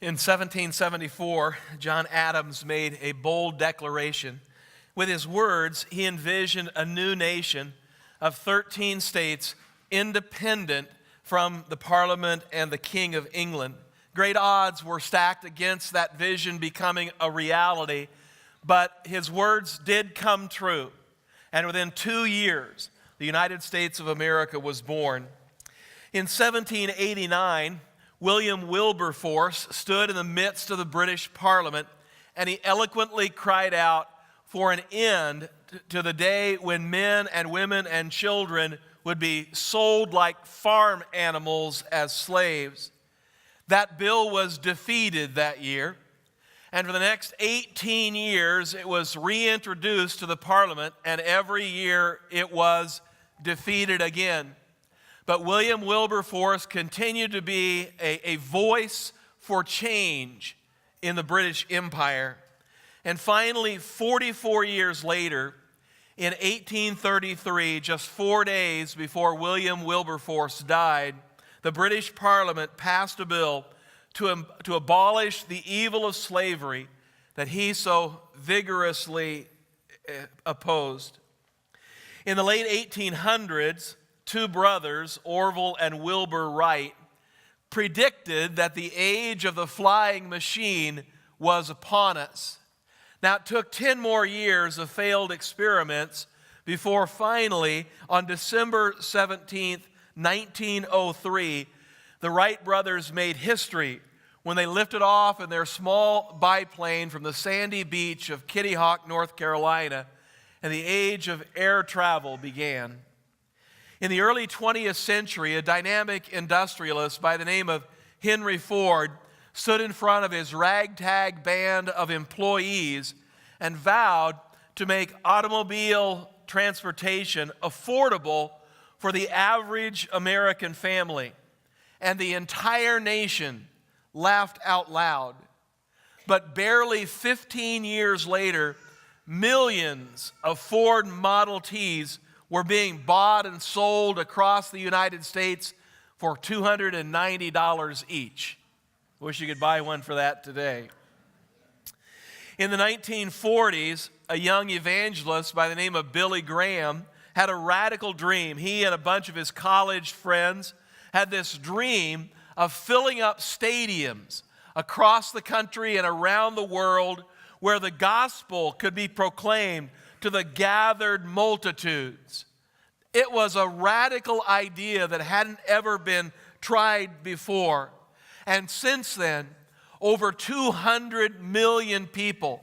In 1774, John Adams made a bold declaration. With his words, he envisioned a new nation of 13 states independent from the Parliament and the King of England. Great odds were stacked against that vision becoming a reality, but his words did come true. And within 2 years, the United States of America was born. In 1789, William Wilberforce stood in the midst of the British Parliament, and he eloquently cried out for an end to the day when men and women and children would be sold like farm animals as slaves. That bill was defeated that year, and for the next 18 years it was reintroduced to the Parliament, and every year it was defeated again. But William Wilberforce continued to be a voice for change in the British Empire. And finally, 44 years later, in 1833, just 4 days before William Wilberforce died, the British Parliament passed a bill to abolish the evil of slavery that he so vigorously opposed. In the late 1800s, two brothers, Orville and Wilbur Wright, predicted that the age of the flying machine was upon us. Now, it took 10 more years of failed experiments before finally, on December 17th, 1903, the Wright brothers made history when they lifted off in their small biplane from the sandy beach of Kitty Hawk, North Carolina, and the age of air travel began. In the early 20th century, a dynamic industrialist by the name of Henry Ford stood in front of his ragtag band of employees and vowed to make automobile transportation affordable for the average American family. And the entire nation laughed out loud. But barely 15 years later, millions of Ford Model Ts were being bought and sold across the United States for $290 each. Wish you could buy one for that today. In the 1940s, a young evangelist by the name of Billy Graham had a radical dream. He and a bunch of his college friends had this dream of filling up stadiums across the country and around the world where the gospel could be proclaimed to the gathered multitudes. It was a radical idea that hadn't ever been tried before. And since then, over 200 million people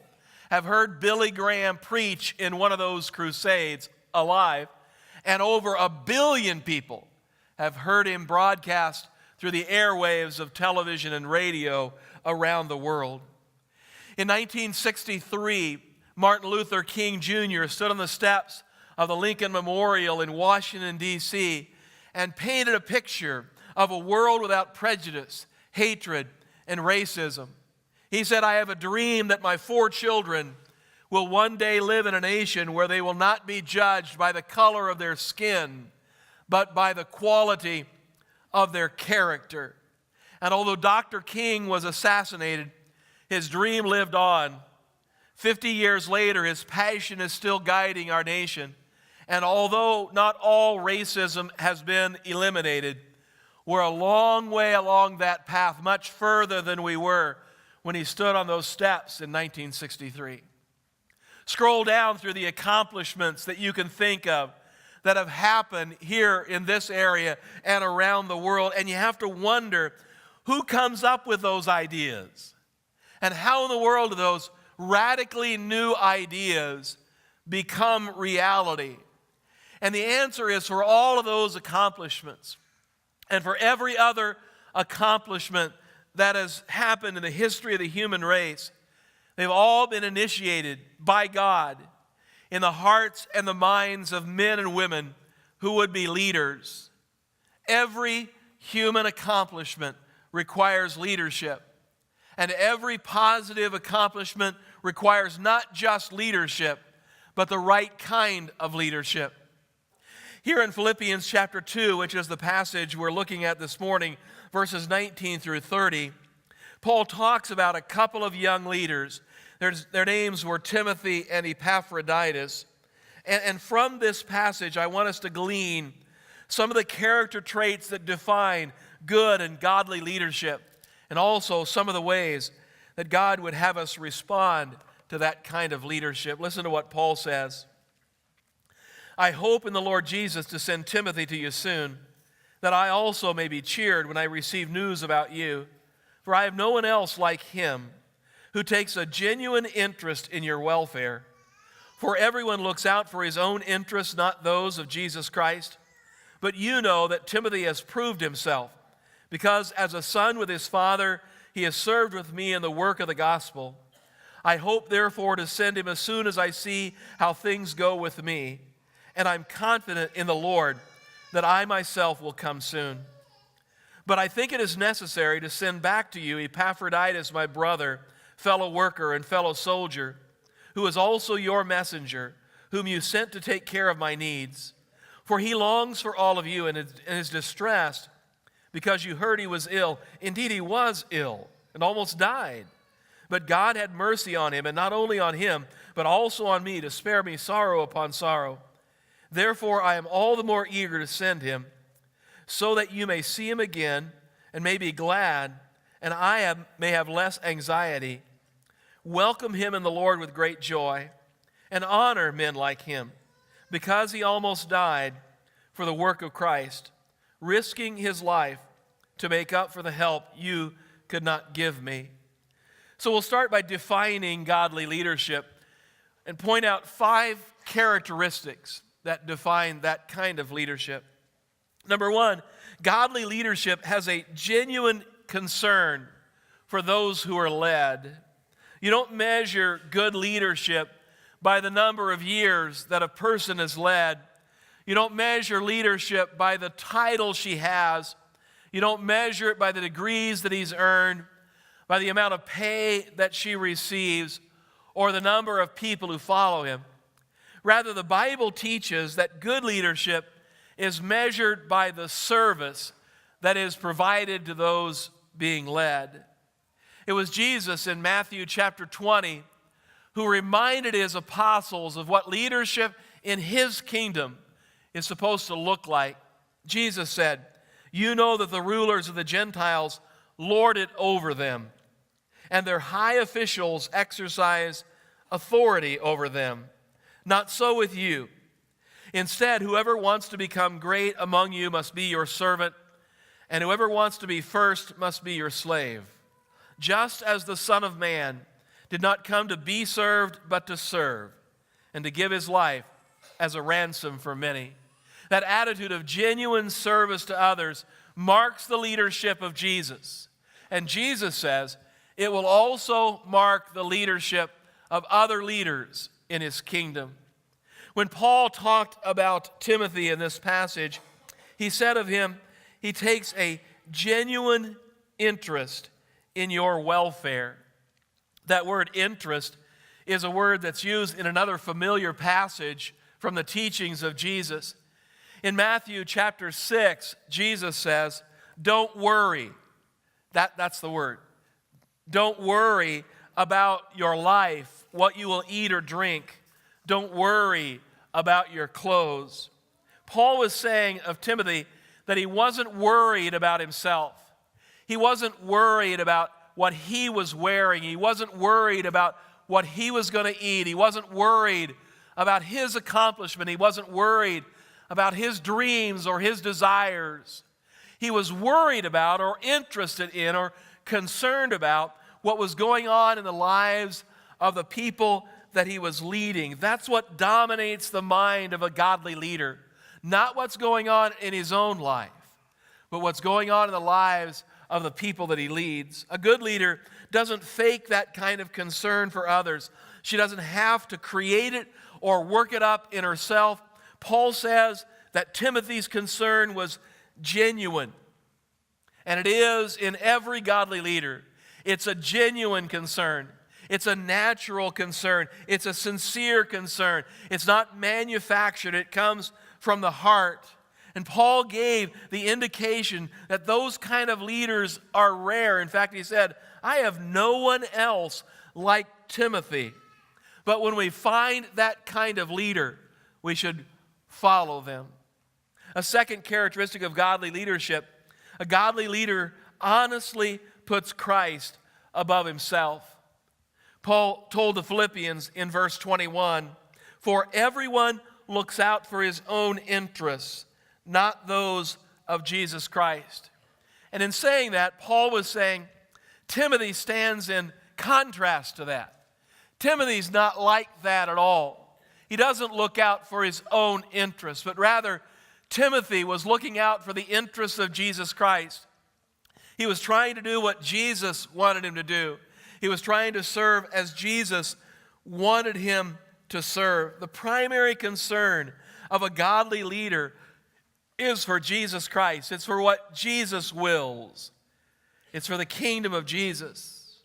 have heard Billy Graham preach in one of those crusades alive, and over 1 billion people have heard him broadcast through the airwaves of television and radio around the world. In 1963, Martin Luther King Jr. stood on the steps of the Lincoln Memorial in Washington, D.C., and painted a picture of a world without prejudice, hatred, and racism. He said, "I have a dream that my 4 children will one day live in a nation where they will not be judged by the color of their skin, but by the quality of their character." And although Dr. King was assassinated, his dream lived on. 50 years later, his passion is still guiding our nation. And although not all racism has been eliminated, we're a long way along that path, much further than we were when he stood on those steps in 1963. Scroll down through the accomplishments that you can think of that have happened here in this area and around the world, and you have to wonder, who comes up with those ideas? And how in the world do those radically new ideas become reality? And the answer is, for all of those accomplishments and for every other accomplishment that has happened in the history of the human race, they've all been initiated by God in the hearts and the minds of men and women who would be leaders. Every human accomplishment requires leadership. And every positive accomplishment requires not just leadership, but the right kind of leadership. Here in Philippians chapter 2, which is the passage we're looking at this morning, verses 19 through 30, Paul talks about a couple of young leaders. Their names were Timothy and Epaphroditus. And from this passage, I want us to glean some of the character traits that define good and godly leadership, and also some of the ways that God would have us respond to that kind of leadership. Listen to what Paul says. I hope in the Lord Jesus to send Timothy to you soon, that I also may be cheered when I receive news about you. For I have no one else like him who takes a genuine interest in your welfare. For everyone looks out for his own interests, not those of Jesus Christ. But you know that Timothy has proved himself, because as a son with his father, he has served with me in the work of the gospel. I hope, therefore, to send him as soon as I see how things go with me. And I'm confident in the Lord that I myself will come soon. But I think it is necessary to send back to you Epaphroditus, my brother, fellow worker and fellow soldier, who is also your messenger, whom you sent to take care of my needs. For he longs for all of you and is distressed because you heard he was ill. Indeed, he was ill and almost died. But God had mercy on him, and not only on him, but also on me, to spare me sorrow upon sorrow. Therefore, I am all the more eager to send him, so that you may see him again and may be glad, and may have less anxiety. Welcome him in the Lord with great joy, and honor men like him, because he almost died for the work of Christ, risking his life to make up for the help you could not give me. So we'll start by defining godly leadership and point out 5 characteristics that define that kind of leadership. Number 1, godly leadership has a genuine concern for those who are led. You don't measure good leadership by the number of years that a person has led. You don't measure leadership by the title she has. You don't measure it by the degrees that he's earned, by the amount of pay that she receives, or the number of people who follow him. Rather, the Bible teaches that good leadership is measured by the service that is provided to those being led. It was Jesus in Matthew chapter 20 who reminded his apostles of what leadership in his kingdom is supposed to look like. Jesus said, "You know that the rulers of the Gentiles lord it over them, and their high officials exercise authority over them. Not so with you. Instead, whoever wants to become great among you must be your servant, and whoever wants to be first must be your slave. Just as the Son of Man did not come to be served, but to serve, and to give his life as a ransom for many." That attitude of genuine service to others marks the leadership of Jesus. And Jesus says it will also mark the leadership of other leaders in his kingdom. When Paul talked about Timothy in this passage, he said of him, he takes a genuine interest in your welfare. That word interest is a word that's used in another familiar passage from the teachings of Jesus. In Matthew chapter 6, Jesus says, don't worry. That's the word. Don't worry about your life, what you will eat or drink. Don't worry about your clothes. Paul was saying of Timothy that he wasn't worried about himself. He wasn't worried about what he was wearing. He wasn't worried about what he was going to eat. He wasn't worried about his accomplishment. He wasn't worried about his dreams or his desires. He was worried about or interested in or concerned about what was going on in the lives of the people that he was leading. That's what dominates the mind of a godly leader. Not what's going on in his own life, but what's going on in the lives of the people that he leads. A good leader doesn't fake that kind of concern for others. She doesn't have to create it or work it up in herself. Paul says that Timothy's concern was genuine. And it is in every godly leader. It's a genuine concern. It's a natural concern. It's a sincere concern. It's not manufactured. It comes from the heart. And Paul gave the indication that those kind of leaders are rare. In fact, he said, I have no one else like Timothy. But when we find that kind of leader, we should follow them. A second characteristic of godly leadership, a godly leader honestly puts Christ above himself. Paul told the Philippians in verse 21, for everyone looks out for his own interests, not those of Jesus Christ. And in saying that, Paul was saying Timothy stands in contrast to that. Timothy's not like that at all. He doesn't look out for his own interests, but rather Timothy was looking out for the interests of Jesus Christ. He was trying to do what Jesus wanted him to do. He was trying to serve as Jesus wanted him to serve. The primary concern of a godly leader is for Jesus Christ. It's for what Jesus wills. It's for the kingdom of Jesus.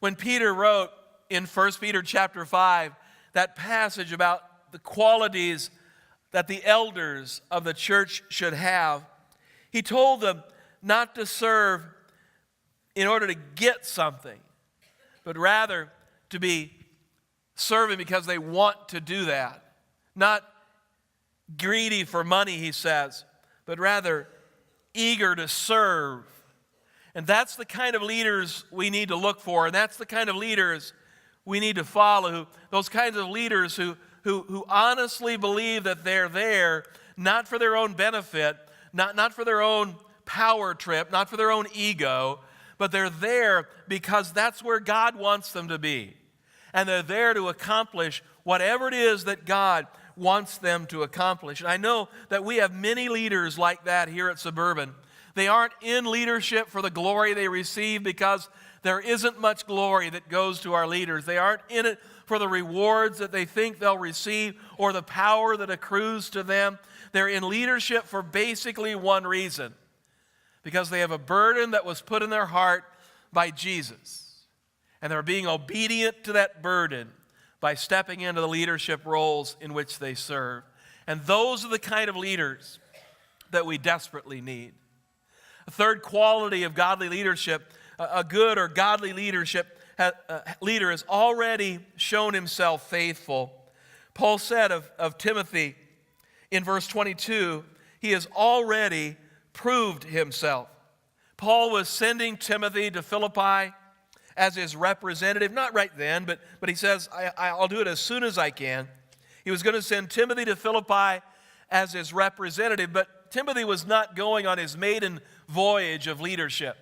When Peter wrote in 1 Peter chapter 5, that passage about the qualities that the elders of the church should have, he told them not to serve in order to get something, but rather to be serving because they want to do that. Not greedy for money, he says, but rather eager to serve. And that's the kind of leaders we need to look for, and that's the kind of leaders we need to follow. Those kinds of leaders who honestly believe that they're there not for their own benefit, not for their own power trip, not for their own ego, but they're there because that's where God wants them to be. And they're there to accomplish whatever it is that God wants them to accomplish. And I know that we have many leaders like that here at Suburban. They aren't in leadership for the glory they receive because there isn't much glory that goes to our leaders. They aren't in it for the rewards that they think they'll receive or the power that accrues to them. They're in leadership for basically one reason, because they have a burden that was put in their heart by Jesus. And they're being obedient to that burden by stepping into the leadership roles in which they serve. And those are the kind of leaders that we desperately need. A third quality of godly leadership, a good or godly leadership leader has already shown himself faithful. Paul said of Timothy in verse 22, he has already proved himself. Paul was sending Timothy to Philippi as his representative, not right then, but he says, I'll do it as soon as I can. He was going to send Timothy to Philippi as his representative, but Timothy was not going on his maiden voyage of leadership.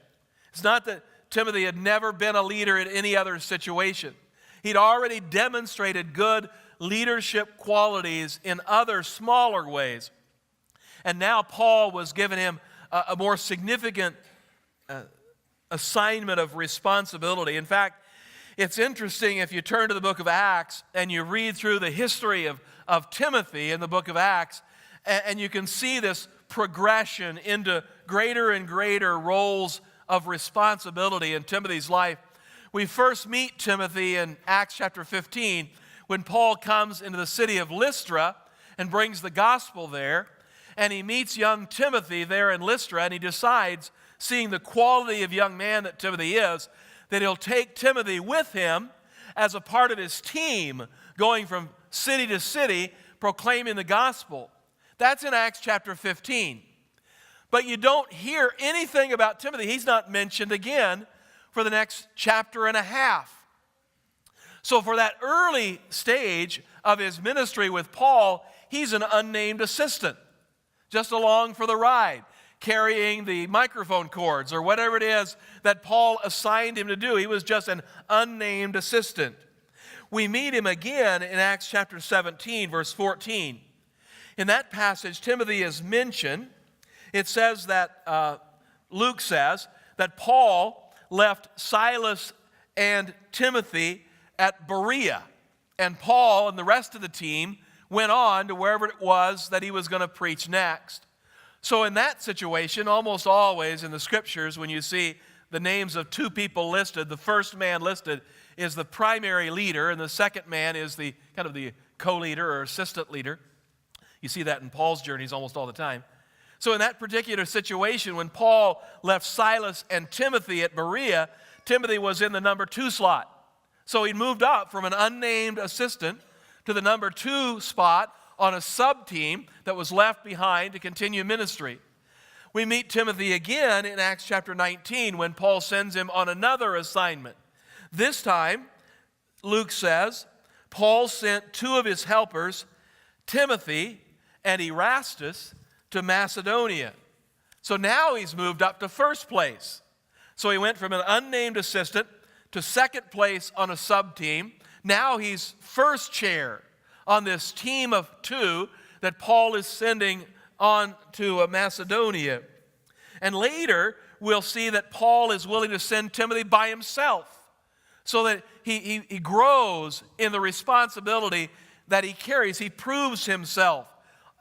It's not that Timothy had never been a leader in any other situation. He'd already demonstrated good leadership qualities in other smaller ways. And now Paul was giving him a more significant assignment of responsibility. In fact, it's interesting if you turn to the book of Acts and you read through the history of Timothy in the book of Acts, and you can see this progression into greater and greater roles of responsibility in Timothy's life. We first meet Timothy in Acts chapter 15 when Paul comes into the city of Lystra and brings the gospel there, and he meets young Timothy there in Lystra, and he decides, seeing the quality of young man that Timothy is, that he'll take Timothy with him as a part of his team, going from city to city, proclaiming the gospel. That's in Acts chapter 15. But you don't hear anything about Timothy. He's not mentioned again for the next chapter and a half. So for that early stage of his ministry with Paul, he's an unnamed assistant, just along for the ride, carrying the microphone cords or whatever it is that Paul assigned him to do. He was just an unnamed assistant. We meet him again in Acts chapter 17, verse 14. In that passage, Timothy is mentioned. It says that, Luke says, that Paul left Silas and Timothy at Berea. And Paul and the rest of the team went on to wherever it was that he was going to preach next. So in that situation, almost always in the scriptures, when you see the names of two people listed, the first man listed is the primary leader, and the second man is the kind of the co-leader or assistant leader. You see that in Paul's journeys almost all the time. So in that particular situation, when Paul left Silas and Timothy at Berea, Timothy was in the number 2 slot. So he moved up from an unnamed assistant to the number 2 spot on a sub-team that was left behind to continue ministry. We meet Timothy again in Acts chapter 19 when Paul sends him on another assignment. This time, Luke says, Paul sent 2 of his helpers, Timothy and Erastus, to Macedonia. So now he's moved up to first place. So he went from an unnamed assistant to second place on a sub-team. Now he's first chair on this team of 2 that Paul is sending on to Macedonia. And later, we'll see that Paul is willing to send Timothy by himself so that he grows in the responsibility that he carries. He proves himself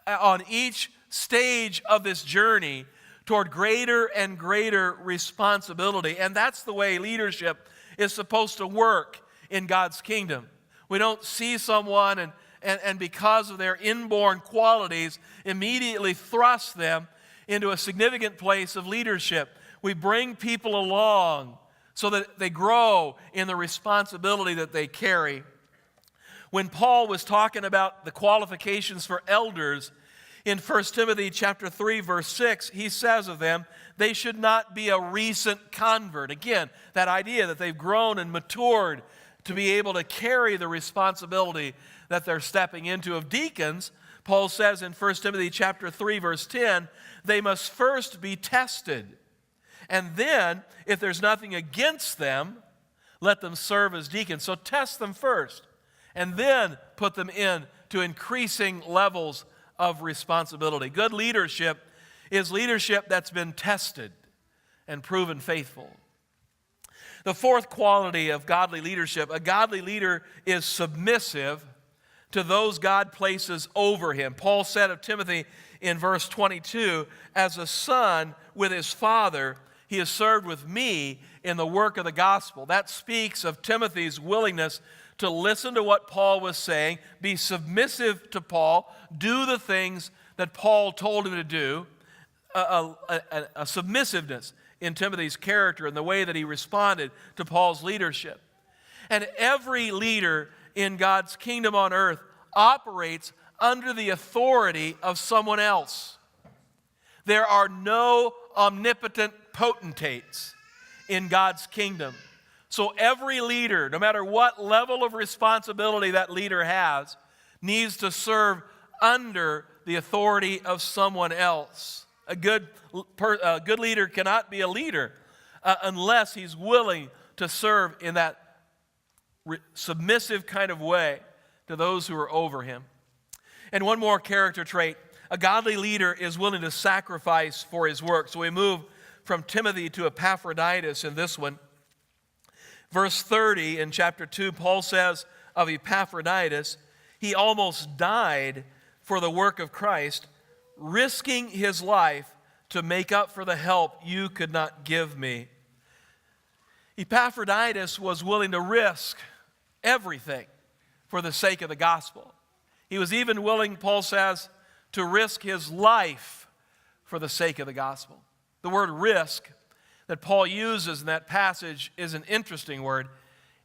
on each stage of this journey toward greater and greater responsibility. And that's the way leadership is supposed to work in God's kingdom. We don't see someone and because of their inborn qualities, immediately thrust them into a significant place of leadership. We bring people along so that they grow in the responsibility that they carry. When Paul was talking about the qualifications for elders, in 1 Timothy chapter 3, verse 6, he says of them, they should not be a recent convert. Again, that idea that they've grown and matured to be able to carry the responsibility that they're stepping into. Of deacons, Paul says in 1 Timothy chapter 3, verse 10, they must first be tested. And then, if there's nothing against them, let them serve as deacons. So test them first, and then put them in to increasing levels of responsibility. Good leadership is leadership that's been tested and proven faithful. The fourth quality of godly leadership, a godly leader is submissive to those God places over him. Paul said of Timothy in verse 22, as a son with his father, he has served with me in the work of the gospel. That speaks of Timothy's willingness to listen to what Paul was saying, be submissive to Paul, do the things that Paul told him to do, a submissiveness in Timothy's character and the way that he responded to Paul's leadership. And every leader in God's kingdom on earth operates under the authority of someone else. There are no omnipotent potentates in God's kingdom. So every leader, no matter what level of responsibility that leader has, needs to serve under the authority of someone else. A good leader cannot be a leader unless he's willing to serve in that submissive kind of way to those who are over him. And one more character trait, a godly leader is willing to sacrifice for his work. So we move from Timothy to Epaphroditus in this one. Verse 30 in chapter 2, Paul says of Epaphroditus, he almost died for the work of Christ, risking his life to make up for the help you could not give me. Epaphroditus was willing to risk everything for the sake of the gospel. He was even willing, Paul says, to risk his life for the sake of the gospel. The word risk that Paul uses in that passage is an interesting word.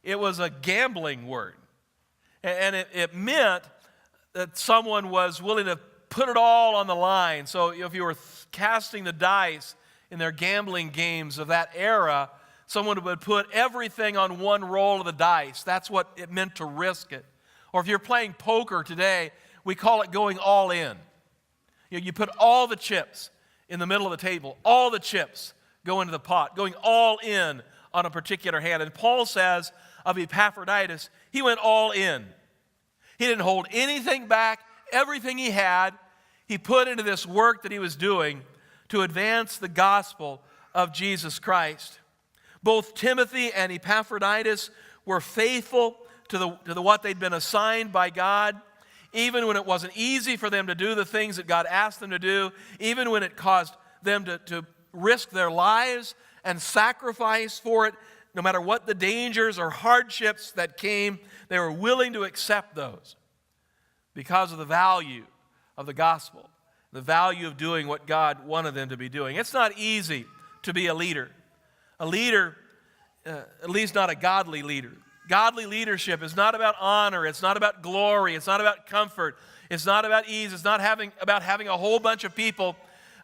It was a gambling word. And it meant that someone was willing to put it all on the line. So if you were casting the dice in their gambling games of that era, someone would put everything on one roll of the dice. That's what it meant to risk it. Or if you're playing poker today, we call it going all in. You put all the chips in the middle of the table. All the chips go into the pot, going all in on a particular hand. And Paul says of Epaphroditus, he went all in. He didn't hold anything back. Everything he had, he put into this work that he was doing to advance the gospel of Jesus Christ. Both Timothy and Epaphroditus were faithful to what they'd been assigned by God, even when it wasn't easy for them to do the things that God asked them to do, even when it caused them to risk their lives and sacrifice for it. No matter what the dangers or hardships that came, they were willing to accept those because of the value of the gospel, the value of doing what God wanted them to be doing. It's not easy to be a leader. A leader, at least not a godly leader. Godly leadership is not about honor. It's not about glory. It's not about comfort. It's not about ease. It's not about having a whole bunch of people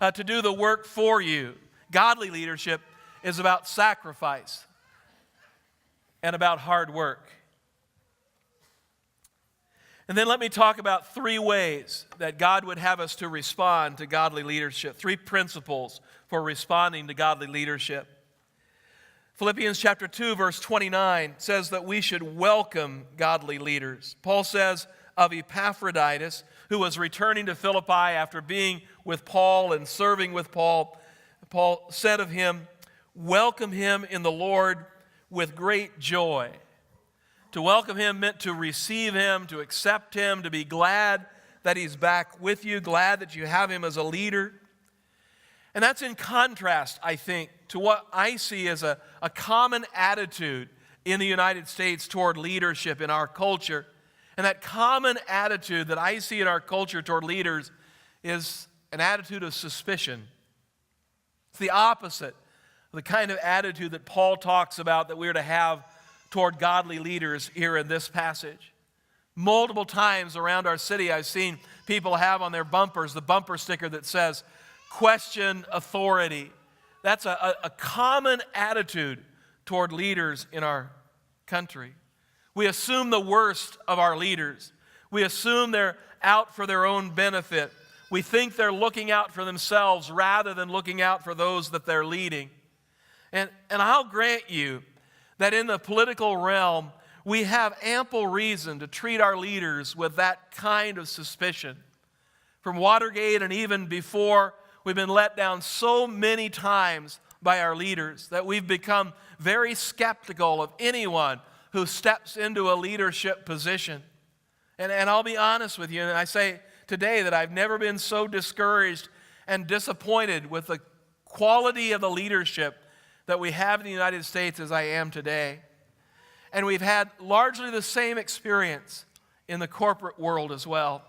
to do the work for you. Godly leadership is about sacrifice and about hard work. And then let me talk about 3 ways that God would have us to respond to godly leadership. 3 principles for responding to godly leadership. Philippians chapter 2, verse 29 says that we should welcome godly leaders. Paul says of Epaphroditus, who was returning to Philippi after being with Paul and serving with Paul, Paul said of him, welcome him in the Lord with great joy. To welcome him meant to receive him, to accept him, to be glad that he's back with you, glad that you have him as a leader. And that's in contrast, I think, to what I see as a common attitude in the United States toward leadership in our culture. And that common attitude that I see in our culture toward leaders is an attitude of suspicion. It's the opposite of the kind of attitude that Paul talks about that we're to have toward godly leaders here in this passage. Multiple times around our city, I've seen people have on their bumpers the bumper sticker that says, question authority. That's a common attitude toward leaders in our country. We assume the worst of our leaders. We assume they're out for their own benefit. We think they're looking out for themselves rather than looking out for those that they're leading. And I'll grant you that in the political realm, we have ample reason to treat our leaders with that kind of suspicion. From Watergate and even before, we've been let down so many times by our leaders that we've become very skeptical of anyone who steps into a leadership position. And I'll be honest with you, and I say today that I've never been so discouraged and disappointed with the quality of the leadership that we have in the United States as I am today. And we've had largely the same experience in the corporate world as well.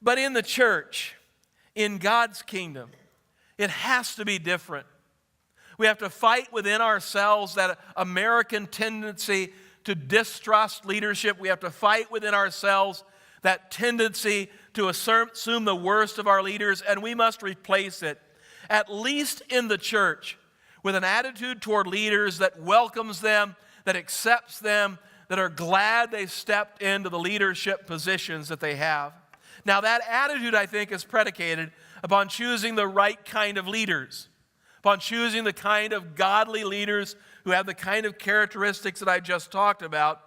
But in the church, in God's kingdom, it has to be different. We have to fight within ourselves that American tendency to distrust leadership. We have to fight within ourselves that tendency to assume the worst of our leaders, and we must replace it, at least in the church, with an attitude toward leaders that welcomes them, that accepts them, that are glad they stepped into the leadership positions that they have. Now, that attitude, I think, is predicated upon choosing the right kind of leaders, upon choosing the kind of godly leaders who have the kind of characteristics that I just talked about.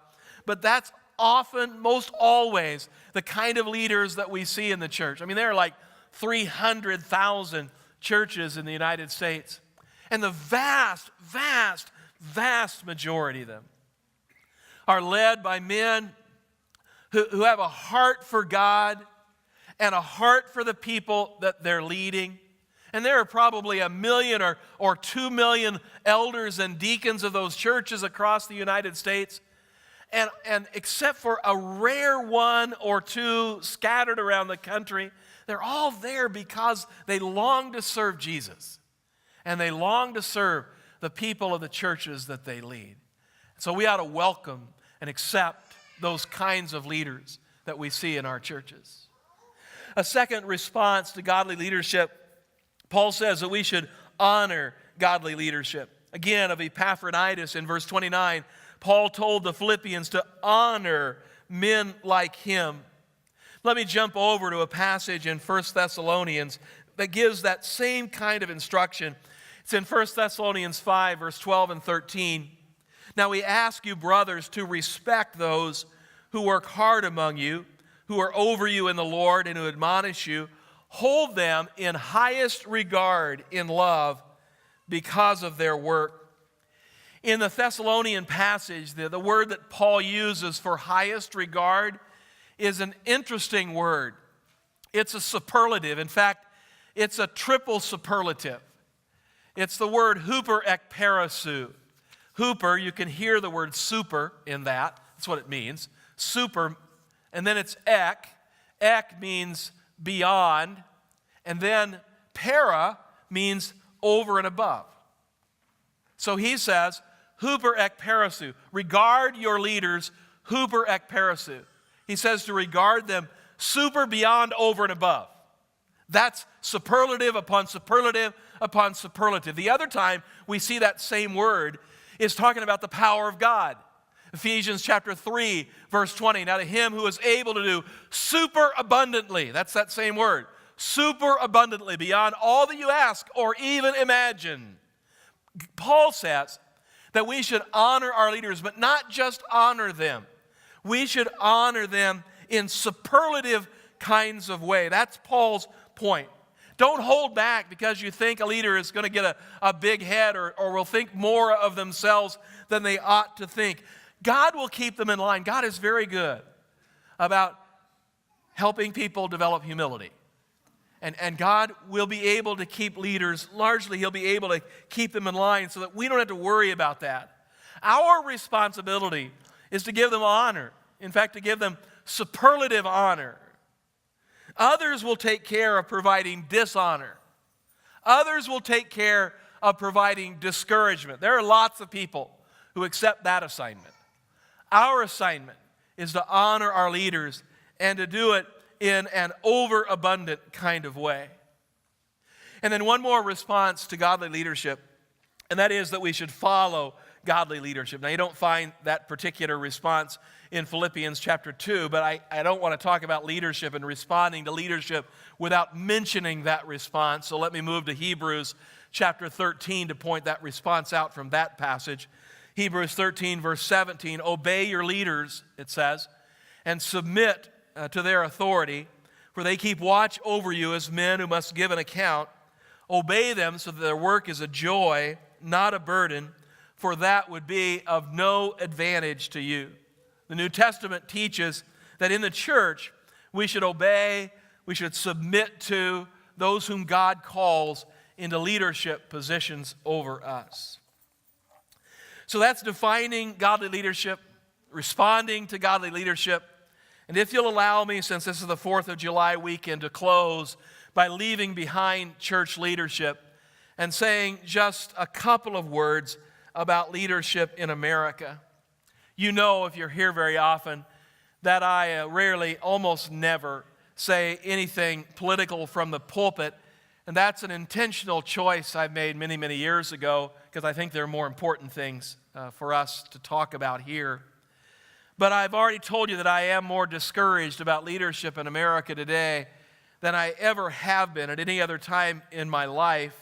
But that's often, most always, the kind of leaders that we see in the church. I mean, there are like 300,000 churches in the United States. And the vast majority of them are led by men who have a heart for God and a heart for the people that they're leading. And there are probably 1 million or 2 million elders and deacons of those churches across the United States. And except for a rare 1 or 2 scattered around the country, they're all there because they long to serve Jesus. And they long to serve the people of the churches that they lead. So we ought to welcome and accept those kinds of leaders that we see in our churches. A second response to godly leadership, Paul says that we should honor godly leadership. Again, of Epaphroditus in verse 29, Paul told the Philippians to honor men like him. Let me jump over to a passage in 1 Thessalonians that gives that same kind of instruction. It's in 1 Thessalonians 5, verse 12 and 13. Now we ask you, brothers, to respect those who work hard among you, who are over you in the Lord and who admonish you. Hold them in highest regard in love because of their work. In the Thessalonian passage, the word that Paul uses for highest regard is an interesting word. It's a superlative. In fact, it's a triple superlative. It's the word huper ek parasou. Huper, you can hear the word super in that. That's what it means. Super. And then it's ek. Ek means beyond, and then para means over and above. So he says, huper ek parasu, regard your leaders, huper ek parasu. He says to regard them super, beyond, over and above. That's superlative upon superlative upon superlative. The other time we see that same word is talking about the power of God. Ephesians chapter 3, verse 20. Now to him who is able to do super abundantly, that's that same word, super abundantly, beyond all that you ask or even imagine. Paul says that we should honor our leaders, but not just honor them. We should honor them in superlative kinds of way. That's Paul's point. Don't hold back because you think a leader is going to get a big head or will think more of themselves than they ought to think. God will keep them in line. God is very good about helping people develop humility. And God will be able to keep leaders, largely He'll be able to keep them in line so that we don't have to worry about that. Our responsibility is to give them honor. In fact, to give them superlative honor. Others will take care of providing dishonor. Others will take care of providing discouragement. There are lots of people who accept that assignment. Our assignment is to honor our leaders and to do it in an overabundant kind of way. And then one more response to godly leadership, and that is that we should follow godly leadership. Now, you don't find that particular response in Philippians chapter 2, but I don't want to talk about leadership and responding to leadership without mentioning that response. So let me move to Hebrews chapter 13 to point that response out from that passage. Hebrews 13, verse 17, obey your leaders, it says, and submit to their authority, for they keep watch over you as men who must give an account. Obey them so that their work is a joy, not a burden, for that would be of no advantage to you. The New Testament teaches that in the church, we should obey, we should submit to those whom God calls into leadership positions over us. So that's defining godly leadership, responding to godly leadership. And if you'll allow me, since this is the 4th of July weekend, to close by leaving behind church leadership and saying just a couple of words about leadership in America. You know, if you're here very often, that I rarely, almost never, say anything political from the pulpit. And that's an intentional choice I made many, many years ago because I think there are more important things for us to talk about here. But I've already told you that I am more discouraged about leadership in America today than I ever have been at any other time in my life.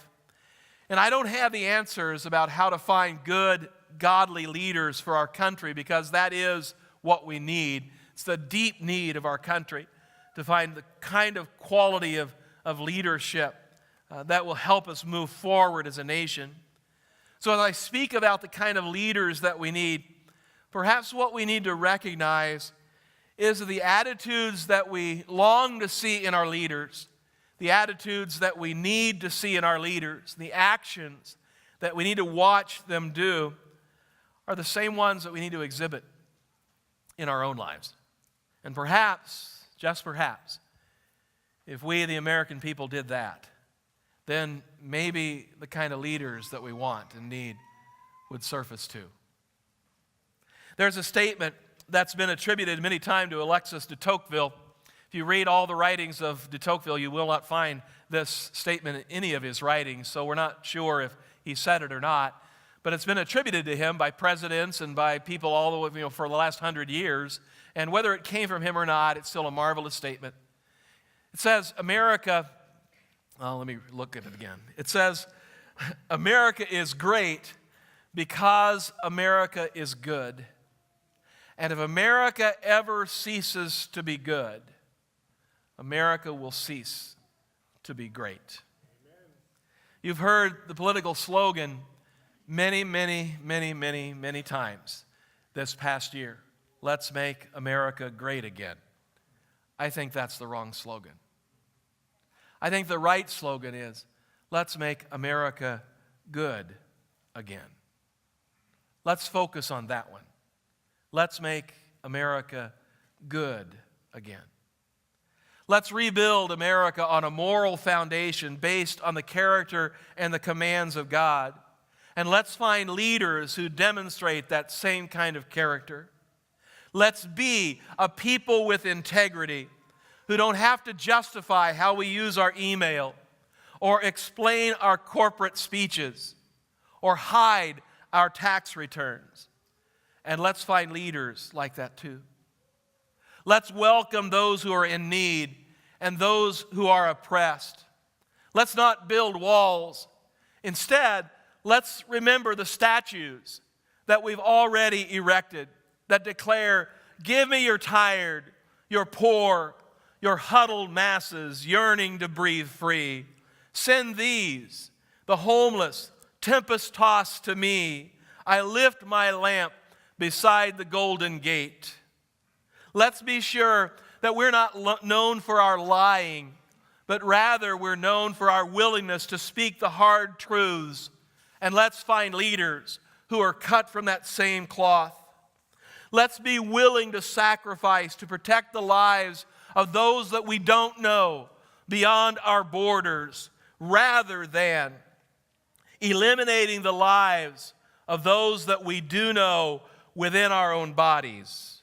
And I don't have the answers about how to find good, godly leaders for our country because that is what we need. It's the deep need of our country to find the kind of quality of leadership that will help us move forward as a nation. So as I speak about the kind of leaders that we need, perhaps what we need to recognize is the attitudes that we long to see in our leaders, the attitudes that we need to see in our leaders, the actions that we need to watch them do are the same ones that we need to exhibit in our own lives. And perhaps, just perhaps, if we, the American people, did that, then maybe the kind of leaders that we want and need would surface too. There's a statement that's been attributed many times to Alexis de Tocqueville. If you read all the writings of de Tocqueville, you will not find this statement in any of his writings, so we're not sure if he said it or not. But it's been attributed to him by presidents and by people all the way, for the last 100 years. And whether it came from him or not, it's still a marvelous statement. It says, America, let me look at it again. It says, America is great because America is good. And if America ever ceases to be good, America will cease to be great. Amen. You've heard the political slogan many times this past year. Let's make America great again. I think that's the wrong slogan. I think the right slogan is, let's make America good again. Let's focus on that one. Let's make America good again. Let's rebuild America on a moral foundation based on the character and the commands of God. And let's find leaders who demonstrate that same kind of character. Let's be a people with integrity who don't have to justify how we use our email or explain our corporate speeches or hide our tax returns. And let's find leaders like that too. Let's welcome those who are in need and those who are oppressed. Let's not build walls. Instead, let's remember the statues that we've already erected that declare, "Give me your tired, your poor, your huddled masses yearning to breathe free. Send these, the homeless, tempest-tossed to me. I lift my lamp beside the golden gate." Let's be sure that we're not known for our lying, but rather we're known for our willingness to speak the hard truths. And let's find leaders who are cut from that same cloth. Let's be willing to sacrifice to protect the lives of those that we don't know beyond our borders, rather than eliminating the lives of those that we do know within our own bodies.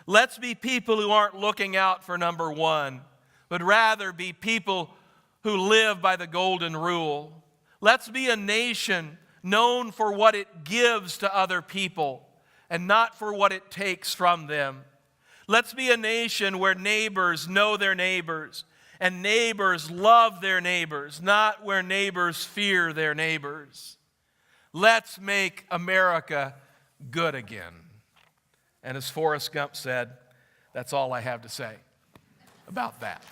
Let's be people who aren't looking out for number one, but rather be people who live by the golden rule. Let's be a nation known for what it gives to other people and not for what it takes from them. Let's be a nation where neighbors know their neighbors and neighbors love their neighbors, not where neighbors fear their neighbors. Let's make America good again. And as Forrest Gump said, that's all I have to say about that.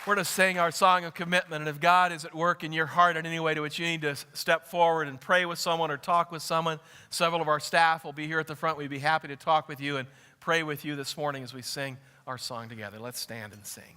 We're to sing our song of commitment, and if God is at work in your heart in any way to which you need to step forward and pray with someone or talk with someone, several of our staff will be here at the front. We'd be happy to talk with you and pray with you this morning as we sing our song together. Let's stand and sing.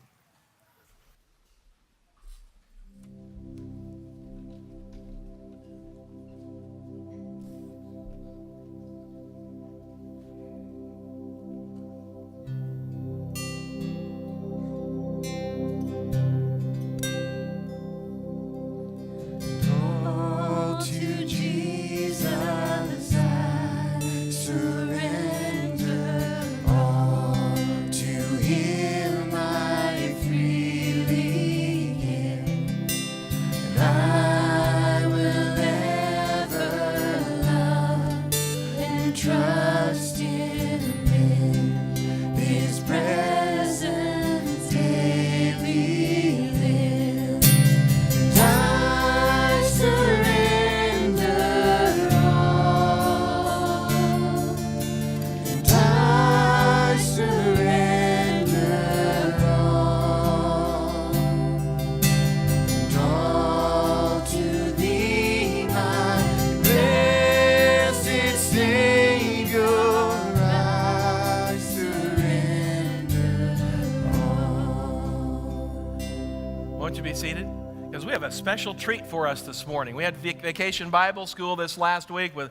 Special treat for us this morning. We had Vacation Bible School this last week with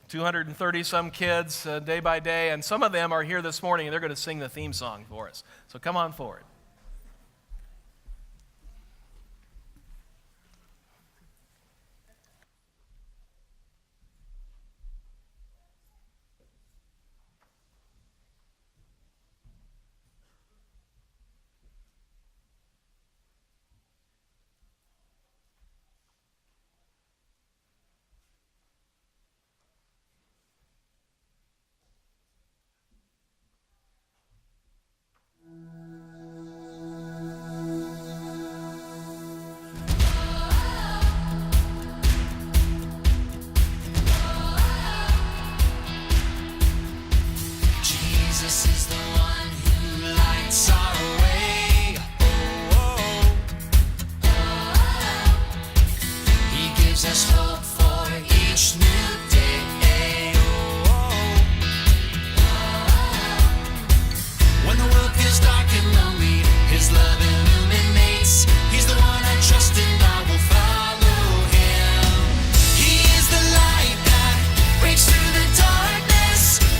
230 some kids day by day, and some of them are here this morning and they're going to sing the theme song for us. So come on forward.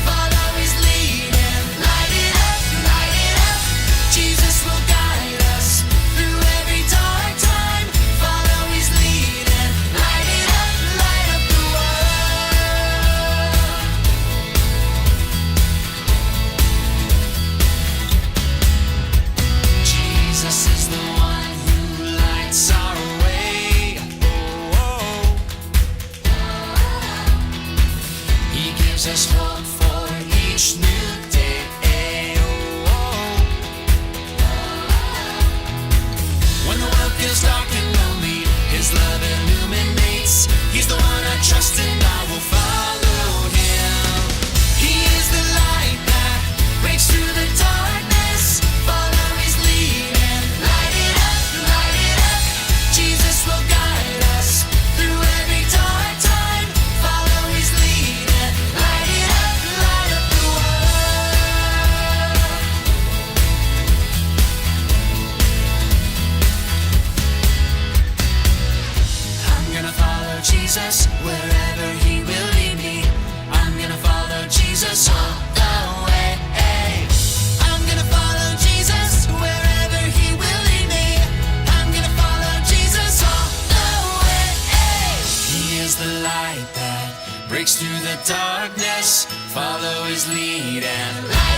Follow Jesus, hope for each new day. When the world feels dark and lonely, His love illuminates. He's the one I trust and I will follow Him. He is the light that breaks through the darkness. Follow His lead and light it up, light it up. Jesus will guide us through every dark time. Follow His lead and light it up, light up the world. I'm gonna follow Jesus wherever He will lead me. I'm gonna follow Jesus all the way. I'm gonna follow Jesus wherever He will lead me. I'm gonna follow Jesus all the way. He is the light that breaks through the darkness. Follow His lead and light